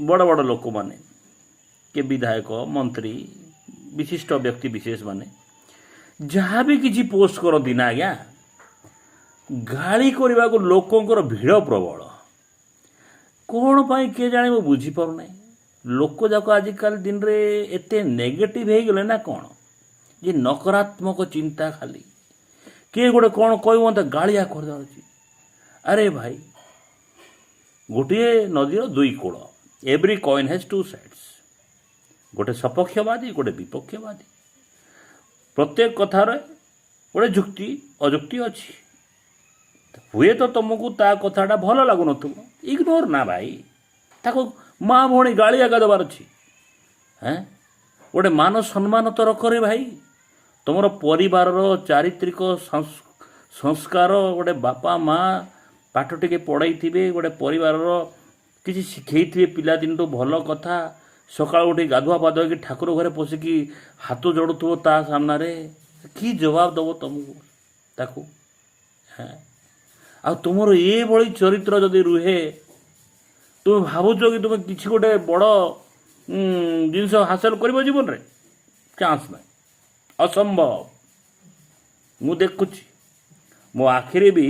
बड़ बड़ लोक मैंने के विधायक मंत्री विशिष्ट व्यक्ति विशेष माने जहाँ भी किसी पोस्ट करती ना आज्ञा गाड़ी करने को लोकंर भिड़ प्रबल कौन पाई किए जाने मु बुझीपारना लोक जाक आजिकल दिन रे एते नेगेटिव हो गले ना कौन जे नकारात्मक चिंता खाली किए गोटे कौन कह मत गाड़िया कर अरे भाई गोटे नदीर दुई cool every coin has two sides गोटे सपक्षवादी गोटे विपक्षवादी प्रत्येक कथार गोटे जुक्ति अजुक्ति अच्छी हुए तो तुमको ता कथाटा भल लगुन इग्नोर ना भाई ताको माँ भौणी गाड़ी आगा देवार अच्छी हैं गोटे मान सम्मान तो रख रे भाई तुम परिवार चारित्रिक संस्कार गोटे बापा माँ पाठ टिके पढ़ाई थे गोटे परिवार किसी शिखई पिलादिन तो भल कथा सकाल उठी गाधुआ पाधुआ कि ठाकुर घरे पशिकी हाथ जोड़ुव ता सामने कि जवाब दब तुमको ताकू हैं आ तुमर ये भली चरित्र जदि रुहे तुम भावुच कि तुम किसी गोटे बड़ जिनस हासिल कर जीवन रे चांस ना असंभव मु देखुची मो आखिरी भी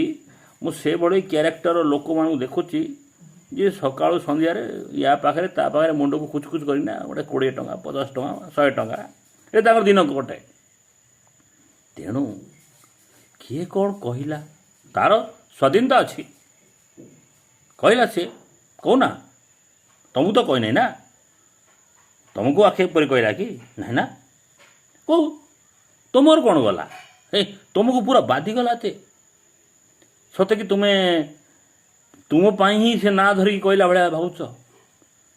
मुझे भाई क्यारेक्टर लोक मान देखुची जे सकाळु संध्यार या पाखे ता पाखे मुंड को खुचखुच करना गोटे 20 टंका 50 टंका 100 टंका ये दिन कटे तेणु किए कौन कहला तार स्वाधीनता अच्छी कहला सी कहना तुमको तो कही ना तुमको आक्षेप कर कहला कि ना ना कौ तुमर कौन गला तुमको पूरा बाधी गला ते सते कि तुम्हें तुम ही से ना धरिकी कहला भाया भावुच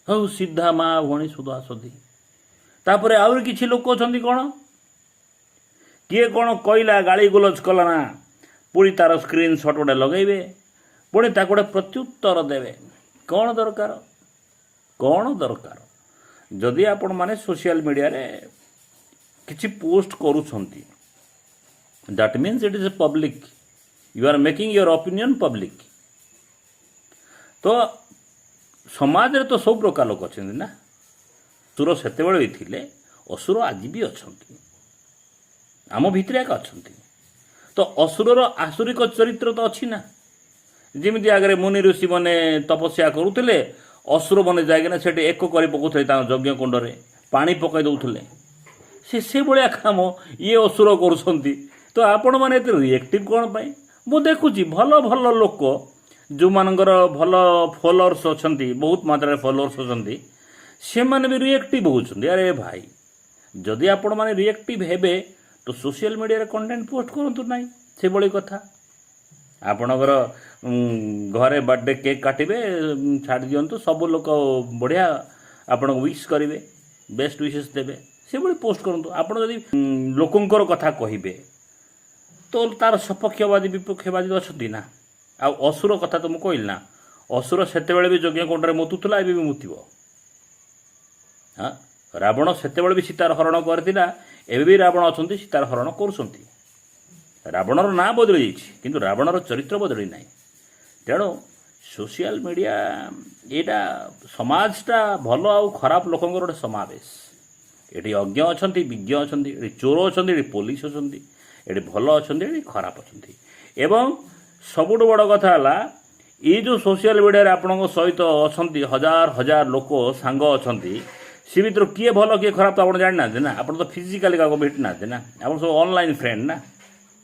हौ सीधा माँ भौणी सुधा सधी तापर आउरी किछि लोक अछंती कौन किए कौन कहला गाली गुलज कला ना पुणी तार स्क्रीन शॉट गोटे लगेबे पुणी ताको गोटे प्रत्युत्तर देवे कौन दरकार जदि आपण माने सोशल मीडिया रे किछि पोस्ट करूछंती that means it is a public you are making your opinion public तो समाज रे तो सब प्रकार लोक अच्छे ना असुर सेते भी थिले असुर आज भी अच्छी आम भितर एक अच्छा तो असुरर आसुरिक चरित्र तो अच्छी ना जमी आगे मुनि ऋषि मैंने तपस्या करुले असुर मैंने जाइना से एक कर पकाउले यज्ञ कुंड में पानी पकई दौले से भाया काम ये असुर करुँच तो आपण मैंने रिएक्टिव कौन पाई मु देखुची भल भल लोक जो मानकर भल फॉलोअर्स अच्छा बहुत मात्रा फॉलोअर्स अच्छा से मैंने भी रिएक्टिव होती अरे भाई जदि आपण मैंने रिएक्टिव हेबे तो सोशल मीडिया रे कंटेंट पोस्ट करूँ ना से भाई कथा आपणकर घरे बर्थडे केक काटिबे छाड़ दिंतु सब लोग बढ़िया आपन विश करेंगे बेस्ट विशेष देवे से भाई पोस्ट करूँ आपड़ जदि लोकंर कथा कहे तो तार सपक्षवादी विपक्षवादी अच्छा ना आ असुर कथा तुम कहल ना असुर से भी यज्ञ कुंड में मुतुला ए भी मुतब हाँ रावण से भी सीतार हरण करता एवं भी रावण अच्छा सीतार हरण कर रावणर ना बदली किंतु रावणर चरित्र बदली ना तेणु सोशल मीडिया यहाँ समाजटा भल आ खराब लोक गोटे समावेश ये अज्ञ अच्छा विज्ञ अच्छा ये चोर अच्छा ये पुलिस अच्छा ये भल अच्छा ये खराब अच्छा एवं सबुठ बड़ कथा है ये जो सोशल मीडिया आपण सहित अच्छा हजार हजार लोक सांग अच्छा सी भर किए भल किए खराब तो आप जाना ना आप तो फिजिकाली क्या भेट ना ना आप सब ऑनलाइन फ्रेंड ना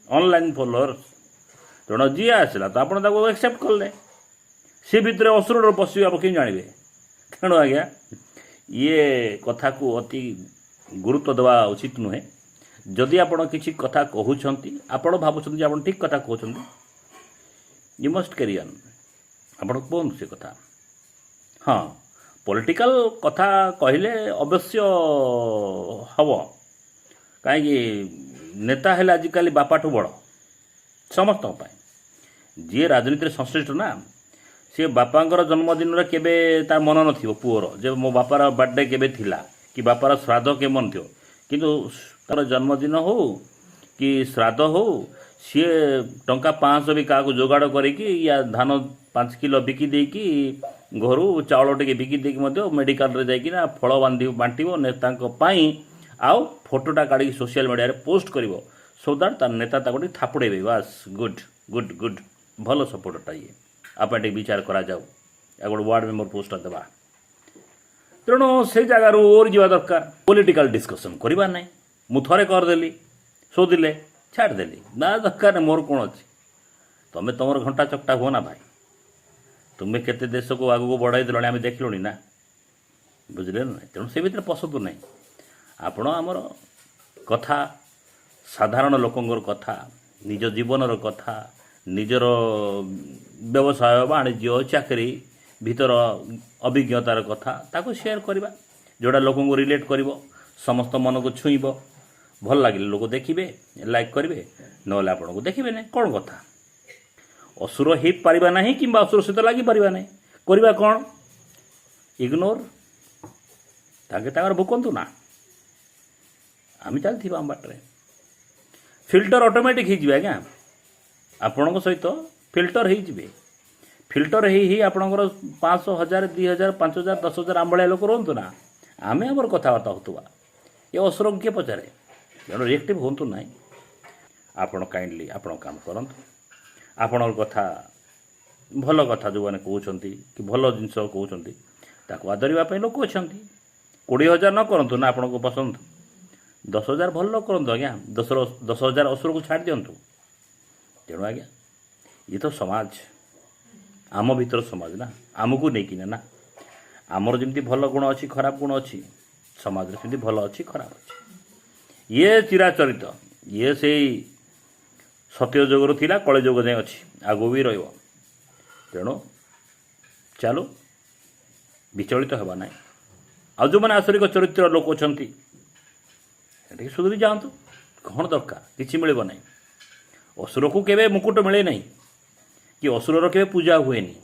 ऑनलाइन फॉलोअर्स तेणु जी आसला तो आप एक्सेप्ट कले सी भितर असुर पशु आप कि जानवे तेणु आज्ञा ये कथा को अति गुरुत्व देवा उचित नुहे जदि आप किसी कथा कहते आपण भावुं आप ठीक कथा कहते यू मस्ट कैरी ऑन आप कहूँ से कथा हाँ पॉलिटिकल कथा कहले अवश्य हम कहीं नेता है आजिकल बापाठू बड़ समस्त जी राजनीति संश्लिष्ट ना सी बापांकर जन्मदिन रे केबे तार मन नथिबो पुअर जे मो बापार बर्थडे केबे थिला कि बापार श्राद्ध के मन थियो किंतु तार जन्मदिन हो कि श्राद्ध हो सी टंका 500 भी क्या जोगाड़ करी या धान 5 କିଲୋ ବିକି ଦେଇକି ଘରୁ ଚାଉଳ ଟିକେ ବିକି ଦେଇକି ମଧ୍ୟ ମେଡ଼ିକାଲରେ ଯାଇକିନା ଫଳ ବାଣ୍ଟିବ ନେତାଙ୍କ ପାଇଁ, ଆଉ ଫଟୋଟା କାଢ଼ିକି ସୋସିଆଲ ମିଡ଼ିଆରେ ପୋଷ୍ଟ କରିବ, ସୋ ଦ୍ୟାଟ୍ ତାର ନେତା ତାକୁ ଟିକେ ଥାପୁଡ଼େଇବେ। ବାସ୍ ଗୁଡ୍ ଗୁଡ୍ ଗୁଡ୍, ଭଲ ସପୋର୍ଟଟା ଇଏ। ଆପଣ ଟିକେ ବିଚାର କରାଯାଉ, ଆଉ ଗୋଟେ ୱାର୍ଡ଼ ମେମ୍ବର ପୋଷ୍ଟଟା ଦେବା। ତେଣୁ ସେ ଜାଗାରୁ ଓରି ଯିବା ଦରକାର। ପଲିଟିକାଲ ଡିସ୍କସନ୍ କରିବା ନାହିଁ। ମୁଁ ଥରେ କରିଦେଲି, ଶୋଧିଲେ ଛାଡ଼ିଦେଲି, ନା ଦରକାର ନାହିଁ, ମୋର କ'ଣ ଅଛି। ତୁମେ ତୁମର ଘଣ୍ଟା ଚକଟା ହୁଅ ନା ଭାଇ। ତୁମେ କେତେ ଦେଶକୁ ଆଗକୁ ବଢ଼ାଇ ଦେଲଣି ଆମେ ଦେଖିଲୁଣି ନା, ବୁଝିଲେ ନା? ତେଣୁ ସେ ଭିତରେ ପଶନ୍ତୁ ନାହିଁ। ଆପଣ ଆମର କଥା, ସାଧାରଣ ଲୋକଙ୍କର କଥା, ନିଜ ଜୀବନର କଥା, ନିଜର ବ୍ୟବସାୟ ବାଣିଜ୍ୟ ଚାକିରି ଭିତର ଅଭିଜ୍ଞତାର କଥା ତାକୁ ସେୟାର କରିବା, ଯେଉଁଟା ଲୋକଙ୍କୁ ରିଲେଟ୍ କରିବ, ସମସ୍ତ ମନକୁ ଛୁଇଁବ। ଭଲ ଲାଗିଲେ ଲୋକ ଦେଖିବେ, ଲାଇକ୍ କରିବେ, ନହେଲେ ଆପଣଙ୍କୁ ଦେଖିବେ ନାହିଁ। କ'ଣ କଥା? ଅସୁର ହେଇପାରିବା ନାହିଁ କିମ୍ବା ଅସୁର ସହିତ ଲାଗିପାରିବା ନାହିଁ। କରିବା କ'ଣ? ଇଗ୍ନୋର। ତାଙ୍କେ ତାଙ୍କର ଭୁକନ୍ତୁ ନା, ଆମେ ଚାଲିଥିବା ଆମ ବାଟରେ। ଫିଲ୍ଟର ଅଟୋମେଟିକ୍ ହେଇଯିବେ ଆଜ୍ଞା, ଆପଣଙ୍କ ସହିତ ଫିଲ୍ଟର ହେଇଯିବେ। ଫିଲ୍ଟର ହେଇ ଆପଣଙ୍କର 500, 1000, 2000, 5000, 10000 ଆମ୍ଭଳିଆ ଲୋକ ରୁହନ୍ତୁ ନା, ଆମେ ଆମର କଥାବାର୍ତ୍ତା ହେଉଥିବା। ଏ ଅସୁରଙ୍କୁ କିଏ ପଚାରେ? ତେଣୁ ରିଏକ୍ଟିଭ ହୁଅନ୍ତୁ ନାହିଁ। ଆପଣ କାଇଣ୍ଡଲି ଆପଣ କାମ କରନ୍ତୁ। ଆପଣଙ୍କ କଥା, ଭଲ କଥା ଯେଉଁମାନେ କହୁଛନ୍ତି କି ଭଲ ଜିନିଷ କହୁଛନ୍ତି, ତାକୁ ଆଦରିବା ପାଇଁ ଲୋକ ଅଛନ୍ତି। 20,000 ନ କରନ୍ତୁ ନା ଆପଣଙ୍କୁ ପସନ୍ଦ, 10,000 ଭଲ କରନ୍ତୁ ଆଜ୍ଞା। 10,000 ଅସୁରକୁ ଛାଡ଼ି ଦିଅନ୍ତୁ। ତେଣୁ ଆଜ୍ଞା, ଇଏ ତ ସମାଜ, ଆମ ଭିତର ସମାଜ ନା, ଆମକୁ ନେଇକିନା ନା। ଆମର ଯେମିତି ଭଲ ଗୁଣ ଅଛି, ଖରାପ ଗୁଣ ଅଛି, ସମାଜରେ ସେମିତି ଭଲ ଅଛି, ଖରାପ ଅଛି। ଇଏ ଚିରାଚରିତ, ଇଏ ସେଇ ସତ୍ୟ ଯୁଗରୁ ଥିଲା, କଳି ଯୁଗ ଯାଏଁ ଅଛି, ଆଗକୁ ବି ରହିବ। ତେଣୁ ଚାଲୁ, ବିଚଳିତ ହେବା ନାହିଁ। ଆଉ ଯେଉଁମାନେ ଆସୁରିକ ଚରିତ୍ର ଲୋକ ଅଛନ୍ତି, ଏଠିକି ସୁଧୁରି ଯାଆନ୍ତୁ। କ'ଣ ଦରକାର? କିଛି ମିଳିବ ନାହିଁ। ଅସୁରକୁ କେବେ ମୁକୁଟ ମିଳେ ନାହିଁ, କି ଅସୁରର କେବେ ପୂଜା ହୁଏନି,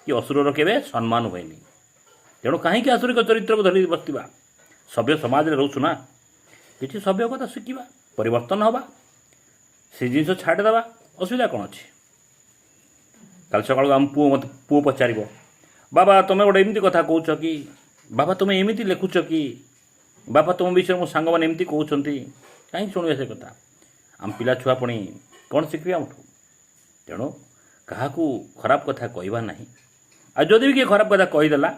କି ଅସୁରର କେବେ ସମ୍ମାନ ହୁଏନି। ତେଣୁ କାହିଁକି ଆସୁରିକ ଚରିତ୍ରକୁ ଧରି ବସିଥିବା? ସଭ୍ୟ ସମାଜରେ ରହୁଛୁ ନା, କିଛି ସଭ୍ୟ କଥା ଶିଖିବା, ପରିବର୍ତ୍ତନ ହେବା, ସେ ଜିନିଷ ଛାଡ଼ିଦେବା। ଅସୁବିଧା କ'ଣ ଅଛି? କାଲି ସକାଳୁ ଆମ ପୁଅ ପଚାରିବ, ବାବା ତୁମେ ଗୋଟେ ଏମିତି କଥା କହୁଛ କି? ବାବା ତୁମେ ଏମିତି ଲେଖୁଛ କି? ବାପା ତୁମ ବିଷୟରେ ମୋ ସାଙ୍ଗମାନେ ଏମିତି କହୁଛନ୍ତି। କାହିଁକି ଶୁଣିବେ ସେ କଥା? ଆମ ପିଲା ଛୁଆ ପୁଣି କ'ଣ ଶିଖିବେ ଆମଠୁ? ତେଣୁ କାହାକୁ ଖରାପ କଥା କହିବା ନାହିଁ। ଆଉ ଯଦି ବି କିଏ ଖରାପ କଥା କହିଦେଲା,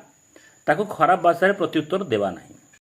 ତାକୁ ଖରାପ ଭାଷାରେ ପ୍ରତ୍ୟୁତ୍ତର ଦେବା ନାହିଁ।